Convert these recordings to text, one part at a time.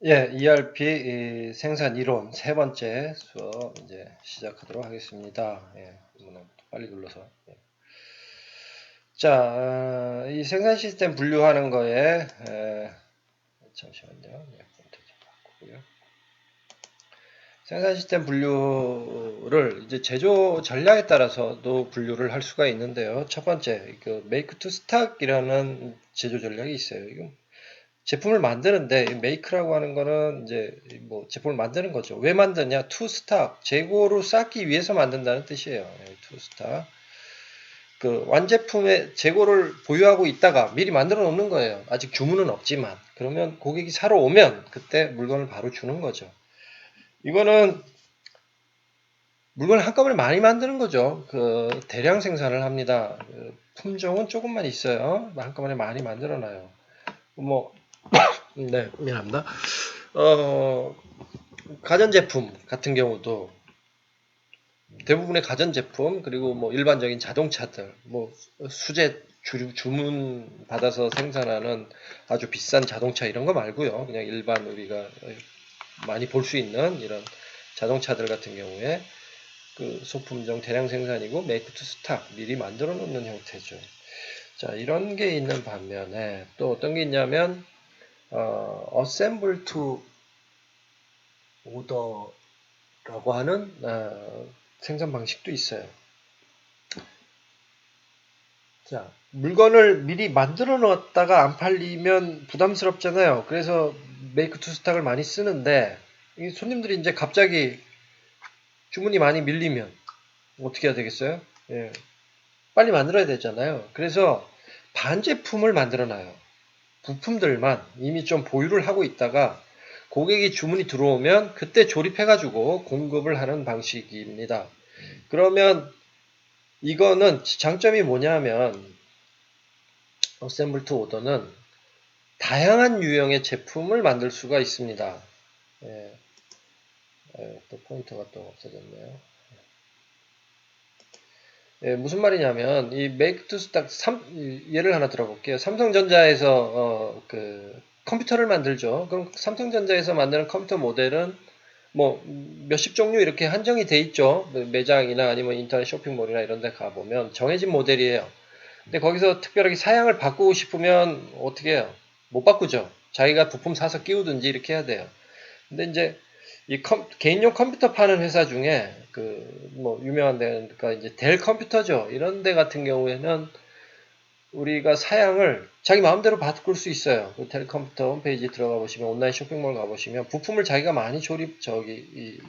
예, ERP 생산 이론 세 번째 수업 이제 시작하도록 하겠습니다. 예, 문화부터 빨리 눌러서. 예. 자, 이 생산 시스템 분류하는 거에 잠시만요. 예, 폰트 좀 바꾸고요. 생산 시스템 분류를 이제 제조 전략에 따라서도 분류를 할 수가 있는데요. 첫 번째, 그 make to stock이라는 제조 전략이 있어요. 이건 제품을 만드는데 메이크라고 하는 거는 이제 뭐 제품을 만드는 거죠. 왜 만드냐? 투 스탁 재고로 쌓기 위해서 만든다는 뜻이에요. 투 스탁. 그 완제품의 재고를 보유하고 있다가 미리 만들어 놓는 거예요. 아직 주문은 없지만. 그러면 고객이 사러 오면 그때 물건을 바로 주는 거죠. 이거는 물건을 한꺼번에 많이 만드는 거죠. 그 대량 생산을 합니다. 그 품종은 조금만 있어요. 한꺼번에 많이 만들어 놔요. 뭐 네, 미안합니다. 어, 가전제품 같은 경우도 대부분의 가전제품 그리고 뭐 일반적인 자동차들 뭐 수제 주문 받아서 생산하는 아주 비싼 자동차 이런 거 말고요. 그냥 일반 우리가 많이 볼 수 있는 이런 자동차들 같은 경우에 그 소품종 대량 생산이고 메이크 투 스탁 미리 만들어 놓는 형태죠. 자, 이런 게 있는 반면에 또 어떤 게 있냐면 assemble to order라고 하는 생산 방식도 있어요. 자, 물건을 미리 만들어 놨다가 안 팔리면 부담스럽잖아요. 그래서 메이크 투 스탁을 많이 쓰는데 손님들이 이제 갑자기 주문이 많이 밀리면 어떻게 해야 되겠어요? 예, 빨리 만들어야 되잖아요. 그래서 반제품을 만들어 놔요. 부품들만 이미 좀 보유를 하고 있다가 고객이 주문이 들어오면 그때 조립해가지고 공급을 하는 방식입니다. 그러면 이거는 장점이 뭐냐면 어셈블 투 오더는 다양한 유형의 제품을 만들 수가 있습니다. 예, 또 포인터가 또 없어졌네요. 예, 무슨 말이냐면 이 make to stock 예를 하나 들어볼게요. 삼성전자에서 그 컴퓨터를 만들죠. 그럼 삼성전자에서 만드는 컴퓨터 모델은 뭐 몇십 종류 이렇게 한정이 돼 있죠. 매장이나 아니면 인터넷 쇼핑몰이나 이런 데 가보면 정해진 모델이에요. 근데 거기서 특별하게 사양을 바꾸고 싶으면 어떻게 해요? 못 바꾸죠. 자기가 부품 사서 끼우든지 이렇게 해야 돼요. 근데 이제 이 개인용 컴퓨터 파는 회사 중에 그 뭐 유명한 데가 이제 델 컴퓨터죠. 이런 데 같은 경우에는 우리가 사양을 자기 마음대로 바꿀 수 있어요. 그 델 컴퓨터 홈페이지 들어가 보시면 온라인 쇼핑몰 가 보시면 부품을 자기가 많이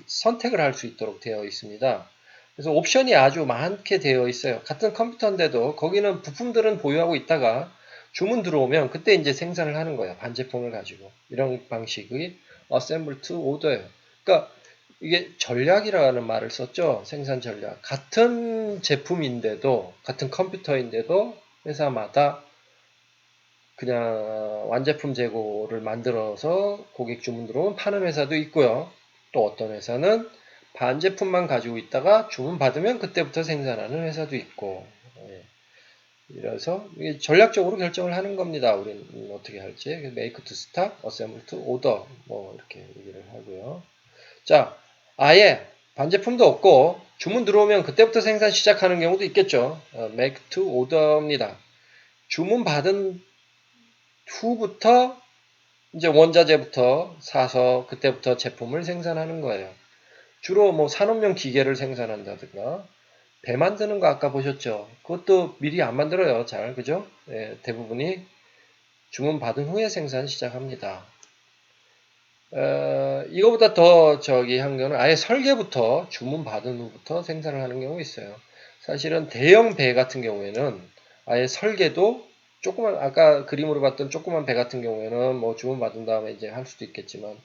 선택을 할 수 있도록 되어 있습니다. 그래서 옵션이 아주 많게 되어 있어요. 같은 컴퓨터인데도 거기는 부품들은 보유하고 있다가 주문 들어오면 그때 이제 생산을 하는 거예요. 반제품을 가지고. 이런 방식의 assemble to order예요. 그러니까 이게 전략이라는 말을 썼죠. 생산 전략. 같은 제품인데도, 같은 컴퓨터인데도 회사마다 그냥 완제품 재고를 만들어서 고객 주문 들어오면 파는 회사도 있고요. 또 어떤 회사는 반제품만 가지고 있다가 주문 받으면 그때부터 생산하는 회사도 있고. 예. 이래서 전략적으로 결정을 하는 겁니다. 우리는 어떻게 할지. make to stock, assemble to order 뭐 이렇게 얘기를 하고요. 자, 아예 반제품도 없고 주문 들어오면 그때부터 생산 시작하는 경우도 있겠죠. make to order입니다. 주문 받은 후부터 이제 원자재부터 사서 그때부터 제품을 생산하는 거예요. 주로 뭐 산업용 기계를 생산한다든가 배 만드는 거 아까 보셨죠? 그것도 미리 안 만들어요. 잘 그죠? 예, 대부분이 주문 받은 후에 생산 시작합니다. 이거보다 더 한 경우는 아예 설계부터 주문 받은 후부터 생산을 하는 경우 있어요. 사실은 대형 배 같은 경우에는 아예 설계도 조그만 아까 그림으로 봤던 조그만 배 같은 경우에는 뭐 주문 받은 다음에 이제 할 수도 있겠지만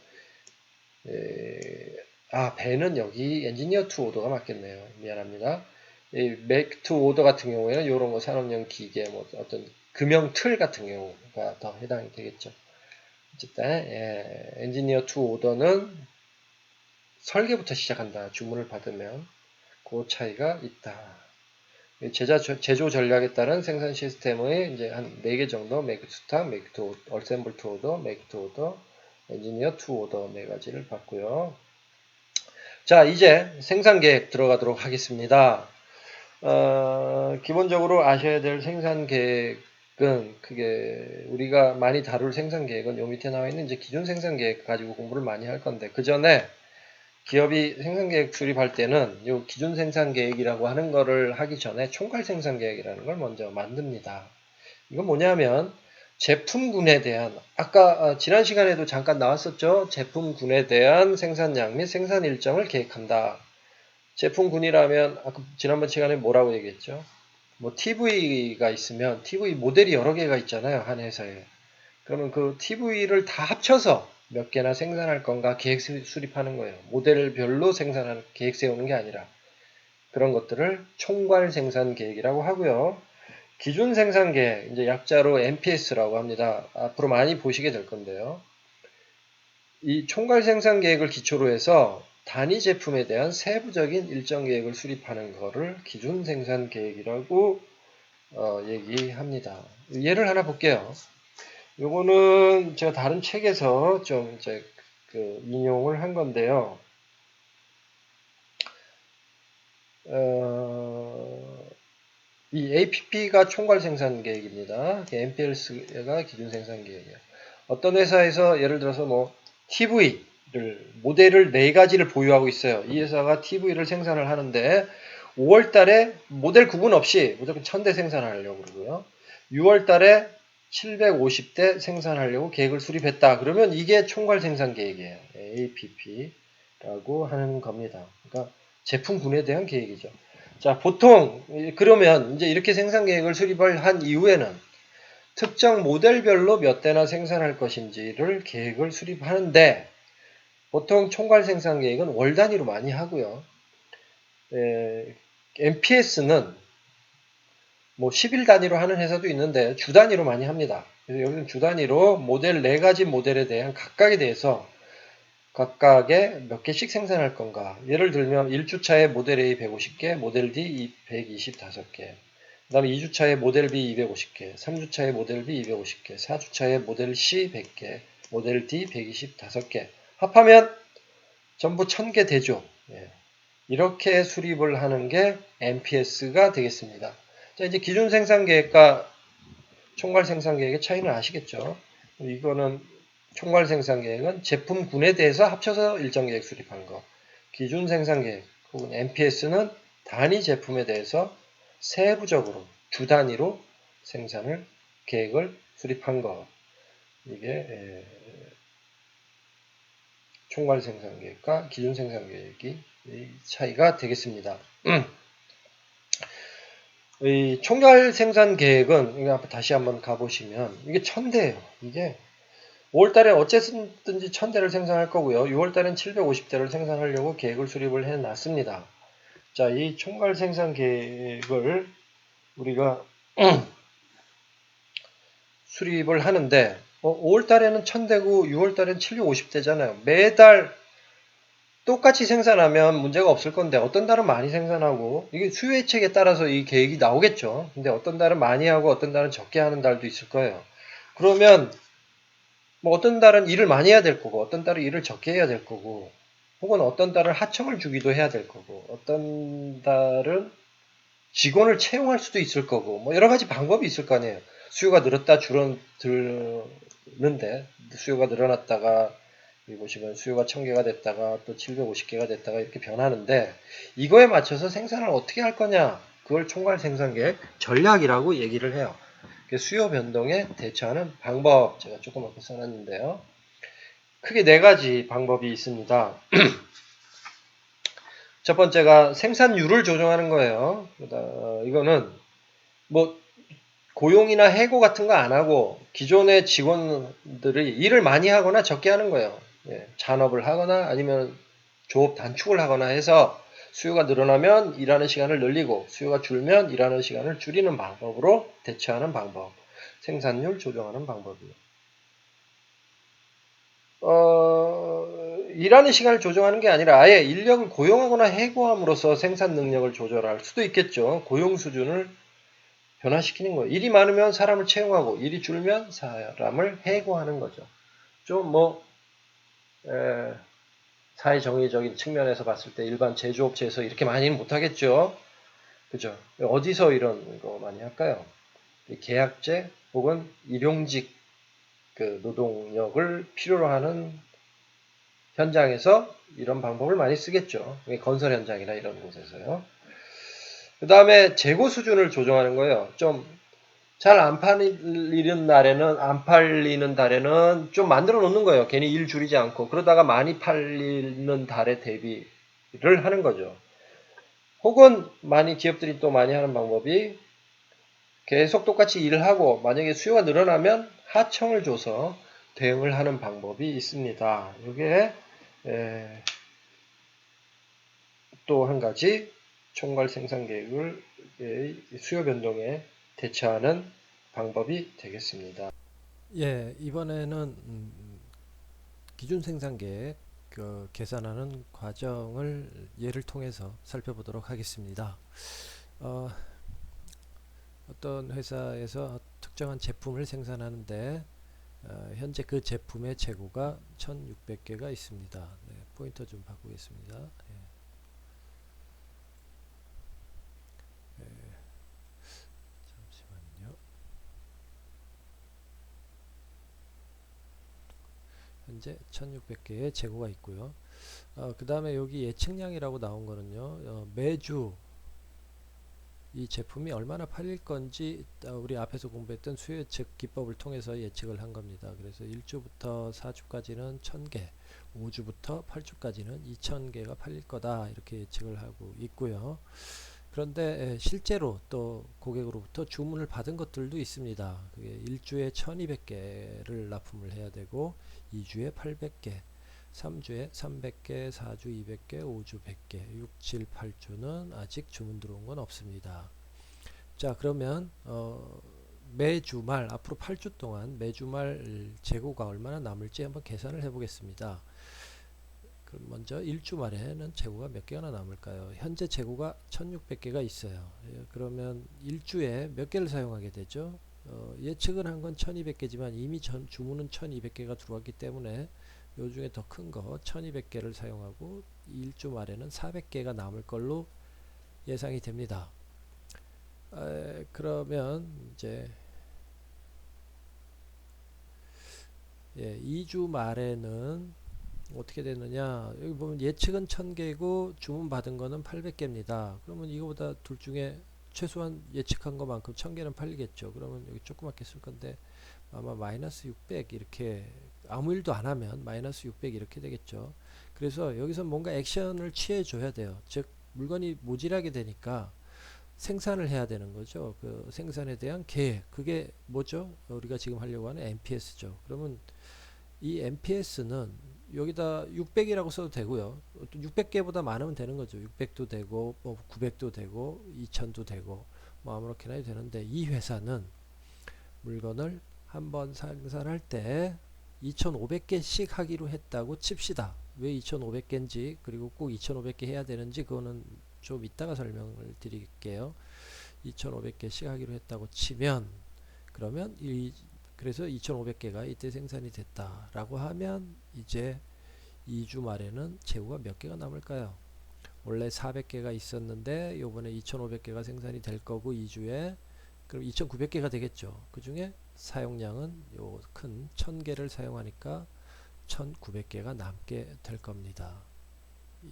배는 여기 엔지니어 투 오더가 맞겠네요. 미안합니다. 이 맥 투 오더 같은 경우에는 이런 거 산업용 기계 뭐 어떤 금형 틀 같은 경우가 더 해당이 되겠죠. 어쨌든 엔지니어 투 오더는 설계부터 시작한다. 주문을 받으면 그 차이가 있다. 제조 전략에 따른 생산 시스템의 이제 한 4개 정도, make to stock, make to assemble to order, make to order, 엔지니어 투 오더 네 가지를 봤고요. 자, 이제 생산 계획 들어가도록 하겠습니다. 기본적으로 아셔야 될 생산 계획은 크게 우리가 많이 다룰 생산 계획은 요 밑에 나와 있는 이제 기준 생산 계획 가지고 공부를 많이 할 건데 그 전에 기업이 생산 계획 수립할 때는 요 기준 생산 계획이라고 하는 거를 하기 전에 총괄 생산 계획이라는 걸 먼저 만듭니다. 이건 뭐냐면 제품군에 대한 아까 지난 시간에도 잠깐 나왔었죠. 제품군에 대한 생산량 및 생산 일정을 계획한다. 제품군이라면 아까 지난번 시간에 뭐라고 얘기했죠? 뭐 TV가 있으면 TV 모델이 여러 개가 있잖아요. 한 회사에. 그러면 그 TV를 다 합쳐서 몇 개나 생산할 건가 계획 수립하는 거예요. 모델별로 생산하는 계획 세우는 게 아니라 그런 것들을 총괄 생산 계획이라고 하고요. 기준 생산 계획, 이제 약자로 MPS라고 합니다. 앞으로 많이 보시게 될 건데요. 이 총괄 생산 계획을 기초로 해서 단위 제품에 대한 세부적인 일정 계획을 수립하는 것을 기준 생산 계획이라고 얘기합니다. 예를 하나 볼게요. 요거는 제가 다른 책에서 좀 이제 인용을 한 건데요. 이 APP가 총괄 생산 계획입니다. MPLS가 기준 생산 계획이에요. 어떤 회사에서 예를 들어서 뭐 TV를 모델을 4가지를 보유하고 있어요. 이 회사가 TV를 생산을 하는데 5월 달에 모델 구분 없이 무조건 1000대 생산하려고 그러고요. 6월 달에 750대 생산하려고 계획을 수립했다. 그러면 이게 총괄 생산 계획이에요. APP라고 하는 겁니다. 그러니까 제품군에 대한 계획이죠. 자, 보통 그러면 이제 이렇게 생산 계획을 수립을 한 이후에는 특정 모델별로 몇 대나 생산할 것인지를 계획을 수립하는데 보통 총괄 생산 계획은 월 단위로 많이 하고요. MPS는 뭐 10일 단위로 하는 회사도 있는데 주 단위로 많이 합니다. 그래서 여기는 주 단위로 모델 4가지 모델에 대한 각각에 대해서 각각의 몇 개씩 생산할 건가. 예를 들면 1주차에 모델 A 150개, 모델 D 125개. 그 다음에 2주차에 모델 B 250개, 3주차에 모델 B 250개, 4주차에 모델 C 100개, 모델 D 125개. 합하면 전부 1000개 되죠. 예. 이렇게 수립을 하는 게 MPS가 되겠습니다. 자, 이제 기준 생산 계획과 총괄 생산 계획의 차이는 아시겠죠? 이거는 총괄 생산 계획은 제품군에 대해서 합쳐서 일정 계획 수립한 거. 기준 생산 계획 혹은 MPS는 단위 제품에 대해서 세부적으로 주 단위로 생산을 계획을 수립한 거. 이게 총괄 생산 계획과 기준 생산 계획이 차이가 되겠습니다. 이 총괄 생산 계획은 다시 한번 가보시면 이게 1000대예요. 이게 5월달에 어쨌든지 1000대를 생산할 거고요. 6월달엔 750대를 생산하려고 계획을 수립을 해놨습니다. 자, 이 총괄 생산 계획을 우리가 수립을 하는데 5월달에는 1000대고 6월달엔 750대잖아요. 매달 똑같이 생산하면 문제가 없을 건데 어떤 달은 많이 생산하고 이게 수요예측에 따라서 이 계획이 나오겠죠. 근데 어떤 달은 많이 하고 어떤 달은 적게 하는 달도 있을 거예요. 그러면 뭐 어떤 달은 일을 많이 해야 될 거고 어떤 달은 일을 적게 해야 될 거고 혹은 어떤 달은 하청을 주기도 해야 될 거고 어떤 달은 직원을 채용할 수도 있을 거고 뭐 여러 가지 방법이 있을 거 아니에요. 수요가 늘었다 줄었는데 수요가 늘어났다가 여기 보시면 수요가 1000개가 됐다가 또 750개가 됐다가 이렇게 변하는데 이거에 맞춰서 생산을 어떻게 할 거냐 그걸 총괄 생산계획 전략이라고 얘기를 해요. 수요 변동에 대처하는 방법 제가 조금 앞에 써놨는데요. 크게 4가지 방법이 있습니다. 첫 번째가 생산율을 조정하는 거예요. 이거는 뭐 고용이나 해고 같은 거 안 하고 기존의 직원들이 일을 많이 하거나 적게 하는 거예요. 잔업을 하거나 아니면 조업 단축을 하거나 해서 수요가 늘어나면 일하는 시간을 늘리고 수요가 줄면 일하는 시간을 줄이는 방법으로 대처하는 방법. 생산율 조정하는 방법이에요. 일하는 시간을 조정하는 게 아니라 아예 인력을 고용하거나 해고함으로써 생산 능력을 조절할 수도 있겠죠. 고용 수준을 변화시키는 거예요. 일이 많으면 사람을 채용하고 일이 줄면 사람을 해고하는 거죠. 좀 뭐 에, 사회정의적인 측면에서 봤을 때 일반 제조업체에서 이렇게 많이는 못하겠죠. 그죠? 어디서 이런 거 많이 할까요? 계약제 혹은 일용직 그 노동력을 필요로 하는 현장에서 이런 방법을 많이 쓰겠죠. 건설 현장이나 이런 곳에서요. 그 다음에 재고 수준을 조정하는 거예요. 좀 잘 안 팔리는 날에는, 안 팔리는 달에는 좀 만들어 놓는 거예요. 괜히 일 줄이지 않고. 그러다가 많이 팔리는 달에 대비를 하는 거죠. 혹은 많이 기업들이 또 많이 하는 방법이 계속 똑같이 일을 하고 만약에 수요가 늘어나면 하청을 줘서 대응을 하는 방법이 있습니다. 이게 또 한 가지 총괄 생산 계획을 수요 변동에 대처하는 방법이 되겠습니다. 예, 이번에는 기준 생산 계획 계산하는 과정을 예를 통해서 살펴보도록 하겠습니다. 어, 어떤 회사에서 특정한 제품을 생산하는데 현재 그 제품의 재고가 1600개가 있습니다. 네, 포인터 좀 바꾸겠습니다. 예, 잠시만요. 현재 1600개의 재고가 있고요. 그 다음에 여기 예측량이라고 나온 거는요. 매주 이 제품이 얼마나 팔릴 건지 우리 앞에서 공부했던 수요 예측 기법을 통해서 예측을 한 겁니다. 그래서 1주부터 4주까지는 1000개, 5주부터 8주까지는 2000개가 팔릴 거다 이렇게 예측을 하고 있고요. 그런데 실제로 또 고객으로부터 주문을 받은 것들도 있습니다. 그게 1주에 1200개를 납품을 해야 되고 2주에 800개, 3주에 300개, 4주 200개, 5주 100개, 6, 7, 8주는 아직 주문 들어온 건 없습니다. 자, 그러면 매주 말 앞으로 8주 동안 매주 말 재고가 얼마나 남을지 한번 계산을 해 보겠습니다. 그럼 먼저 1주 말에는 재고가 몇 개나 남을까요? 현재 재고가 1600개가 있어요. 그러면 1주에 몇 개를 사용하게 되죠? 예측은 한 건 1200개지만 이미 주문은 1200개가 들어왔기 때문에 요 중에 더 큰 거 1200개를 사용하고 1주 말에는 400개가 남을 걸로 예상이 됩니다. 그러면 이제 2주 말에는 어떻게 되느냐, 여기 보면 예측은 1000개고 주문 받은 거는 800개입니다. 그러면 이거보다 둘 중에 최소한 예측한 것만큼 1000개는 팔리겠죠. 그러면 여기 조그맣게 쓸 건데 아마 마이너스 600 이렇게, 아무 일도 안 하면 마이너스 600 이렇게 되겠죠. 그래서 여기서 뭔가 액션을 취해 줘야 돼요. 즉 물건이 모질하게 되니까 생산을 해야 되는 거죠. 그 생산에 대한 계획, 그게 뭐죠? 우리가 지금 하려고 하는 NPS죠. 그러면 이 NPS는 여기다 600이라고 써도 되고요. 600개보다 많으면 되는 거죠. 600도 되고 뭐 900도 되고 2000도 되고 뭐 아무렇게나 해도 되는데, 이 회사는 물건을 한번 생산할 때 2500개씩 하기로 했다고 칩시다. 왜 2500개인지 그리고 꼭 2500개 해야 되는지 그거는 좀 이따가 설명을 드릴게요. 2500개씩 하기로 했다고 치면, 그러면 그래서 2500개가 이때 생산이 됐다라고 하면 이제 2주 말에는 재고가 몇 개가 남을까요? 원래 400개가 있었는데 요번에 2500개가 생산이 될 거고 2주에 그럼 2900개가 되겠죠. 그 중에 사용량은 요 큰 1000개를 사용하니까 1900개가 남게 될 겁니다.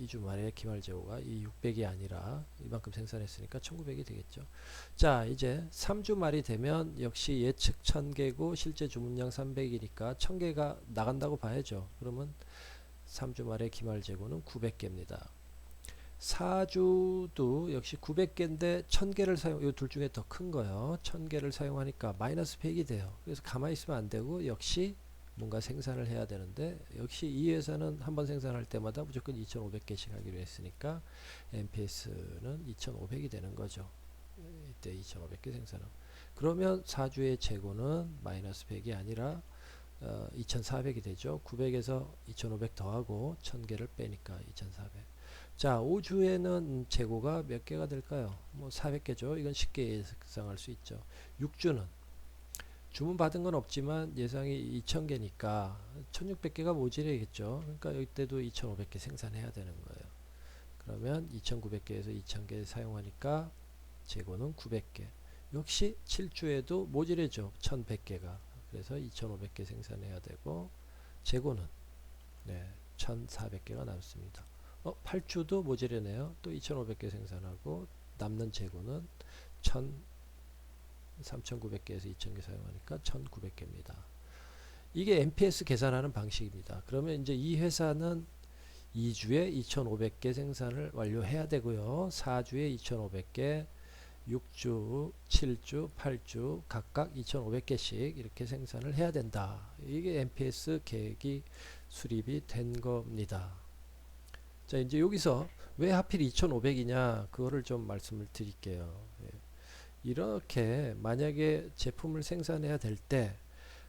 2주 말에 기말 재고가 이 600이 아니라 이만큼 생산했으니까 1900이 되겠죠. 자, 이제 3주 말이 되면 역시 예측 1000개고 실제 주문량 300이니까 1000개가 나간다고 봐야죠. 그러면 3주 말에 기말 재고는 900개입니다. 4주도 역시 900개인데 1000개를 사용, 이 둘 중에 더 큰 거요. 1000개를 사용하니까 마이너스 100이 돼요. 그래서 가만히 있으면 안 되고 역시 뭔가 생산을 해야 되는데, 역시 이 회사는 한번 생산할 때마다 무조건 2500개씩 하기로 했으니까 NPS는 2500이 되는 거죠. 이때 2500개 생산하고. 그러면 4주의 재고는 마이너스 100이 아니라 2400이 되죠. 900에서 2500 더하고 1000개를 빼니까 2400. 자, 5주에는 재고가 몇 개가 될까요? 뭐 400개죠. 이건 쉽게 예상할 수 있죠. 6주는 주문 받은 건 없지만 예상이 2,000개니까 1,600개가 모자라겠죠. 그러니까 이때도 2,500개 생산해야 되는 거예요. 그러면 2,900개에서 2,000개 사용하니까 재고는 900개. 역시 7주에도 모자라죠. 1,100개가. 그래서 2,500개 생산해야 되고 재고는 1,400개가 남습니다. 8주도 모자라네요. 또 2,500개 생산하고 남는 재고는 3,900개에서 2,000개 사용하니까 1,900개입니다. 이게 MPS 계산하는 방식입니다. 그러면 이제 이 회사는 2주에 2,500개 생산을 완료해야 되고요. 4주에 2,500개, 6주, 7주, 8주 각각 2,500개씩 이렇게 생산을 해야 된다. 이게 MPS 계획이 수립이 된 겁니다. 자, 이제 여기서 왜 하필 2,500이냐 그거를 좀 말씀을 드릴게요. 이렇게 만약에 제품을 생산해야 될 때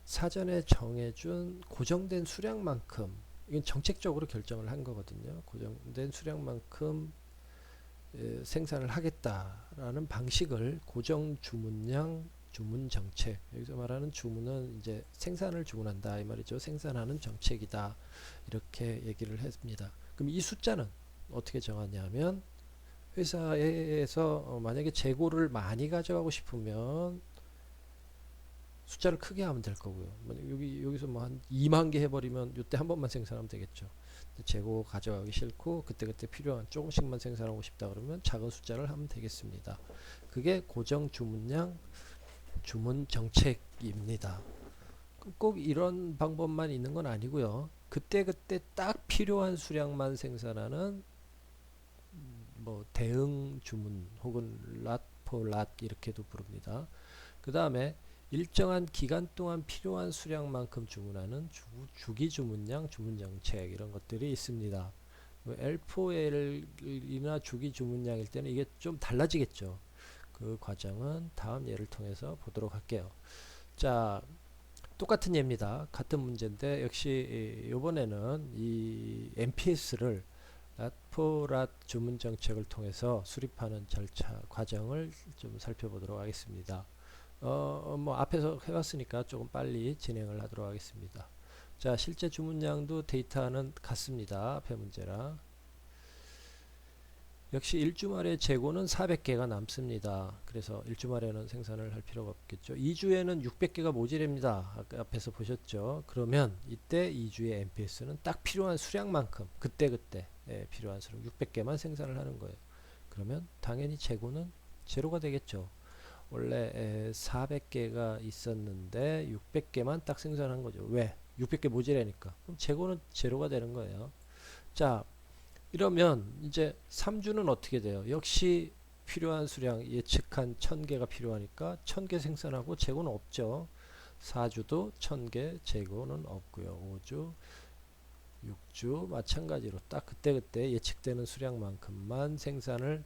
사전에 정해준 고정된 수량만큼, 이건 정책적으로 결정을 한 거거든요. 고정된 수량만큼 생산을 하겠다라는 방식을 고정 주문량 주문 정책, 여기서 말하는 주문은 이제 생산을 주문한다 이 말이죠. 생산하는 정책이다 이렇게 얘기를 했습니다. 그럼 이 숫자는 어떻게 정하냐면 회사에서 만약에 재고를 많이 가져가고 싶으면 숫자를 크게 하면 될 거고요. 여기서 뭐 한 2만 개 해버리면 이때 한 번만 생산하면 되겠죠. 재고 가져가기 싫고 그때그때 필요한 조금씩만 생산하고 싶다 그러면 작은 숫자를 하면 되겠습니다. 그게 고정 주문량 주문 정책입니다. 꼭 이런 방법만 있는 건 아니고요. 그때그때 딱 필요한 수량만 생산하는 뭐 대응 주문 혹은 랏 포 랏 이렇게도 부릅니다. 그 다음에 일정한 기간 동안 필요한 수량만큼 주문하는 주기 주문량 주문 정책 이런 것들이 있습니다. L4L이나 주기 주문량일 때는 이게 좀 달라지겠죠. 그 과정은 다음 예를 통해서 보도록 할게요. 자, 똑같은 예입니다. 같은 문제인데 역시 이번에는 이 MPS를 랏포랏 주문 정책을 통해서 수립하는 절차 과정을 좀 살펴보도록 하겠습니다. 뭐 앞에서 해봤으니까 조금 빨리 진행을 하도록 하겠습니다. 자, 실제 주문량도 데이터는 같습니다. 앞에 문제랑. 역시 1주말에 재고는 400개가 남습니다. 그래서 1주말에는 생산을 할 필요가 없겠죠. 2주에는 600개가 모자랍니다. 아까 앞에서 보셨죠. 그러면 이때 2주의 MPS는 딱 필요한 수량만큼 그때그때 필요한 수량 600개만 생산을 하는 거예요. 그러면 당연히 재고는 제로가 되겠죠. 원래 400개가 있었는데 600개만 딱 생산한 거죠. 왜? 600개 모자라니까. 그럼 재고는 제로가 되는 거예요. 자, 이러면 이제 3주는 어떻게 돼요? 역시 필요한 수량 예측한 1000개가 필요하니까 1000개 생산하고 재고는 없죠. 4주도 1000개 재고는 없고요. 5주, 6주 마찬가지로 딱 그때그때 예측되는 수량만큼만 생산을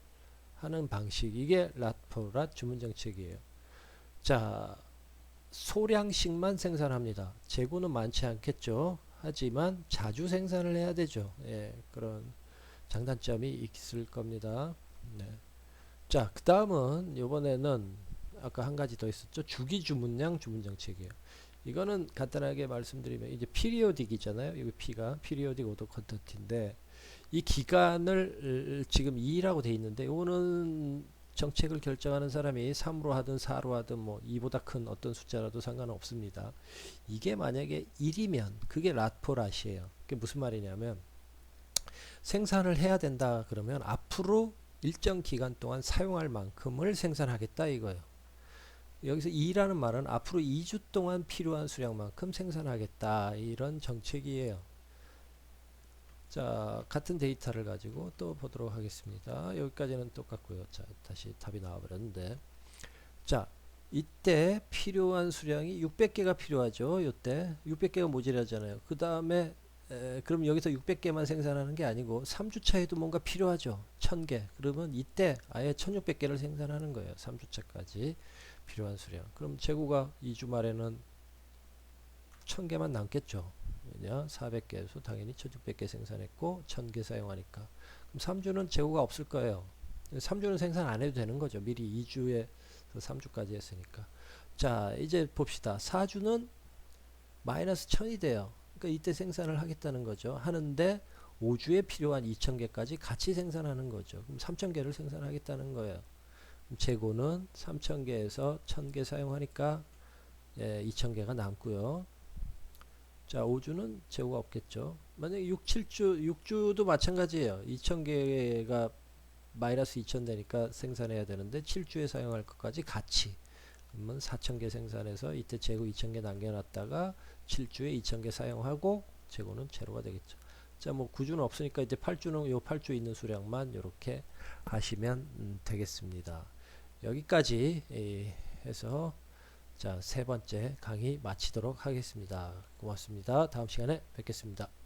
하는 방식, 이게 랏포랏 주문 정책이에요. 자, 소량씩만 생산합니다. 재고는 많지 않겠죠. 하지만 자주 생산을 해야 되죠. 그런 장단점이 있을 겁니다. 네. 자, 그 다음은 이번에는 아까 한 가지 더 있었죠. 주기 주문량 주문 정책이에요. 이거는 간단하게 말씀드리면 이제 피리오딕이잖아요. 여기 P가 피리오딕 오더 퀀터티인데 이 기간을 지금 2라고 돼 있는데 이거는 정책을 결정하는 사람이 3으로 하든 4로 하든 뭐 2보다 큰 어떤 숫자라도 상관없습니다. 이게 만약에 1이면 그게 랏포랏이에요. 그게 무슨 말이냐면 생산을 해야 된다 그러면 앞으로 일정 기간 동안 사용할 만큼을 생산하겠다 이거예요. 여기서 2라는 말은 앞으로 2주 동안 필요한 수량만큼 생산하겠다 이런 정책이에요. 자, 같은 데이터를 가지고 또 보도록 하겠습니다. 여기까지는 똑같고요. 자, 다시 답이 나와버렸는데, 자, 이때 필요한 수량이 600개가 필요하죠. 이때 600개가 모자라잖아요. 그 다음에 그럼 여기서 600개만 생산하는 게 아니고 3주차에도 뭔가 필요하죠. 1000개. 그러면 이때 아예 1600개를 생산하는 거예요. 3주차까지 필요한 수량. 그럼 재고가 2주 말에는 1000개만 남겠죠. 왜냐? 400개에서 당연히 1600개 생산했고 1000개 사용하니까. 그럼 3주는 재고가 없을 거예요. 3주는 생산 안 해도 되는 거죠. 미리 2주에 3주까지 했으니까. 자, 이제 봅시다. 4주는 마이너스 1000이 돼요. 그러니까 이때 생산을 하겠다는 거죠. 하는데 5주에 필요한 2000개까지 같이 생산하는 거죠. 그럼 3000개를 생산하겠다는 거예요. 그럼 재고는 3000개에서 1000개 사용하니까 2000개가 남고요. 자, 5주는 재고가 없겠죠. 만약에 6주도 마찬가지예요. 2000개가 마이너스 2000 되니까 생산해야 되는데 7주에 사용할 것까지 같이. 그러면 4000개 생산해서 이때 재고 2000개 남겨놨다가 7주에 2000개 사용하고 재고는 제로가 되겠죠. 자, 뭐 9주는 없으니까 이제 8주는 요 8주 있는 수량만 이렇게 하시면 되겠습니다. 여기까지 해서 자, 세 번째 강의 마치도록 하겠습니다. 고맙습니다. 다음 시간에 뵙겠습니다.